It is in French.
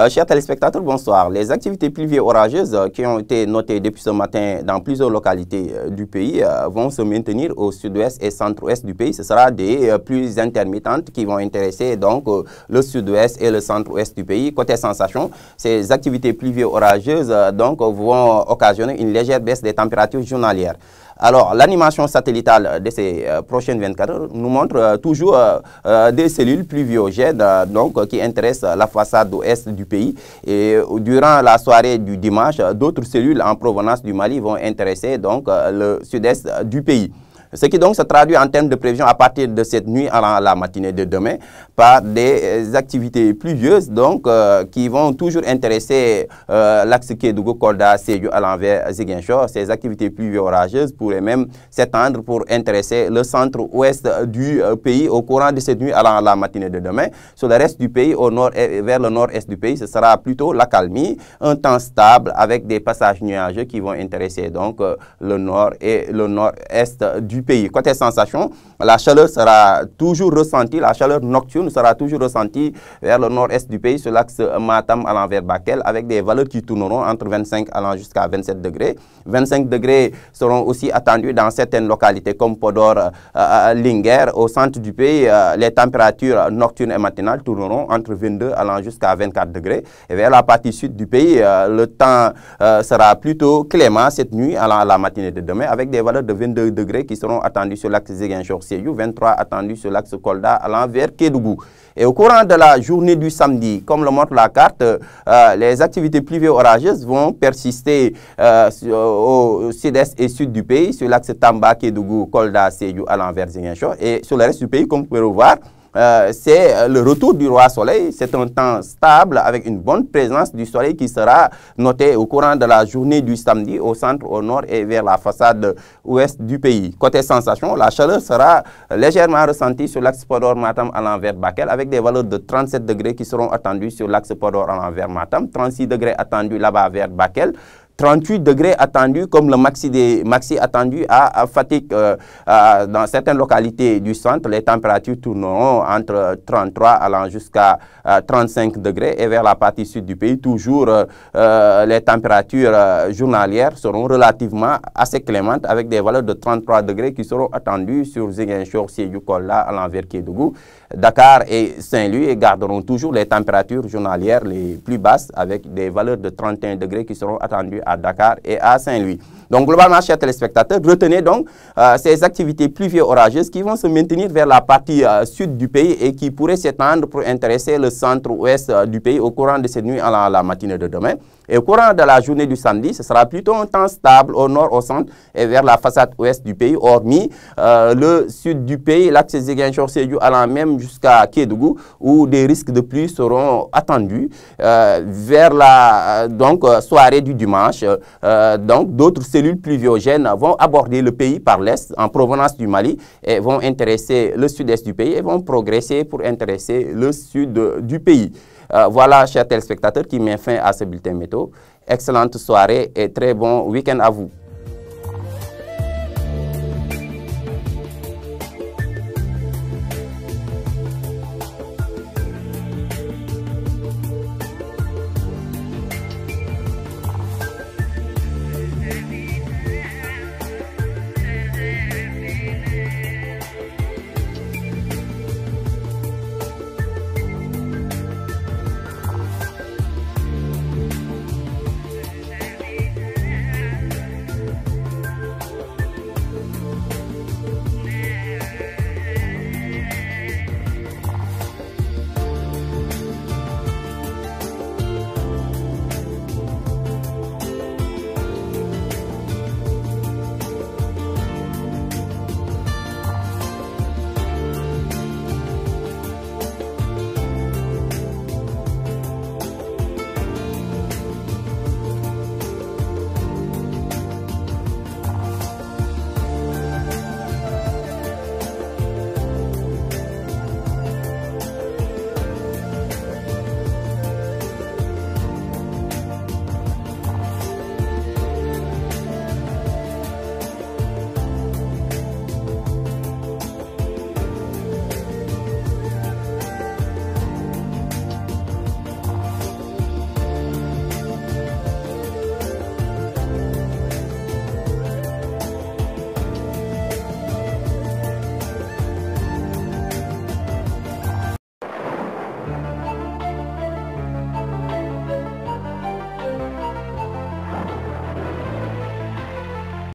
Chers téléspectateurs, bonsoir. Les activités pluvieux-orageuses qui ont été notées depuis ce matin dans plusieurs localités du pays vont se maintenir au sud-ouest et centre-ouest du pays. Ce sera des pluies intermittentes qui vont intéresser donc le sud-ouest et le centre-ouest du pays. Côté sensation, ces activités pluvieux-orageuses donc vont occasionner une légère baisse des températures journalières. Alors, l'animation satellitale de ces prochaines 24 heures nous montre toujours des cellules pluviogènes donc, qui intéressent la façade ouest du pays. Et durant la soirée du dimanche, d'autres cellules en provenance du Mali vont intéresser donc, le sud-est du pays. Ce qui donc se traduit en termes de prévision à partir de cette nuit à la matinée de demain par des activités pluvieuses donc, qui vont toujours intéresser l'axe Kédougou, Kolda, Sédhiou à l'envers Ziguinchor. Ces activités pluvieux-orageuses pourraient même s'étendre pour intéresser le centre-ouest du pays au courant de cette nuit à la matinée de demain. Sur le reste du pays, au nord et vers le nord-est du pays, ce sera plutôt l'accalmie, un temps stable avec des passages nuageux qui vont intéresser donc le nord et le nord-est du pays. Côté sensation, la chaleur sera toujours ressentie, la chaleur nocturne sera toujours ressentie vers le nord-est du pays sur l'axe Matam à l'envers Bakel avec des valeurs qui tourneront entre 25 allant jusqu'à 27 degrés. 25 degrés seront aussi attendus dans certaines localités comme Podor, Linguère. Au centre du pays, les températures nocturnes et matinales tourneront entre 22 allant jusqu'à 24 degrés. Et vers la partie sud du pays, le temps sera plutôt clément cette nuit à la matinée de demain avec des valeurs de 22 degrés qui seront attendues sur l'axe Ziguinchor-Sédhiou, 23 attendus sur l'axe Kolda allant vers Kédougou. Et au courant de la journée du samedi, comme le montre la carte, les activités pluvieux-orageuses vont persister au sud-est et sud du pays, sur l'axe Tamba, Kédougou, Kolda, Sédhiou allant vers Ziguinchor. Et sur le reste du pays, comme vous pouvez le voir, c'est le retour du roi soleil. C'est un temps stable avec une bonne présence du soleil qui sera noté au courant de la journée du samedi au centre, au nord et vers la façade ouest du pays. Côté sensation, la chaleur sera légèrement ressentie sur l'axe Podor-Matam à l'envers Bakel avec des valeurs de 37 degrés qui seront attendues sur l'axe Podor à l'envers Matam, 36 degrés attendus là-bas vers Bakel, 38 degrés attendus comme le maxi attendu à Fatick. Dans certaines localités du centre, les températures tourneront entre 33 allant jusqu'à 35 degrés. Et vers la partie sud du pays, toujours les températures journalières seront relativement assez clémentes avec des valeurs de 33 degrés qui seront attendues sur Ziguinchor, Sédhiou, Kolda, à l'envers Kédougou. Dakar et Saint-Louis garderont toujours les températures journalières les plus basses avec des valeurs de 31 degrés qui seront attendues à Dakar et à Saint-Louis. Donc, globalement, chers téléspectateurs, retenez donc ces activités pluvieux-orageuses qui vont se maintenir vers la partie sud du pays et qui pourraient s'étendre pour intéresser le centre-ouest du pays au courant de cette nuit à la matinée de demain. Et au courant de la journée du samedi, ce sera plutôt un temps stable au nord, au centre et vers la façade ouest du pays, hormis le sud du pays, l'axe Ziguinchor-Sédhiou allant même jusqu'à Kédougou, où des risques de pluie seront attendus vers la soirée du dimanche. Donc, d'autres cellules pluviogènes vont aborder le pays par l'est en provenance du Mali et vont intéresser le sud-est du pays et vont progresser pour intéresser le sud du pays. Voilà, chers téléspectateurs, qui met fin à ce bulletin météo. Excellente soirée et très bon week-end à vous.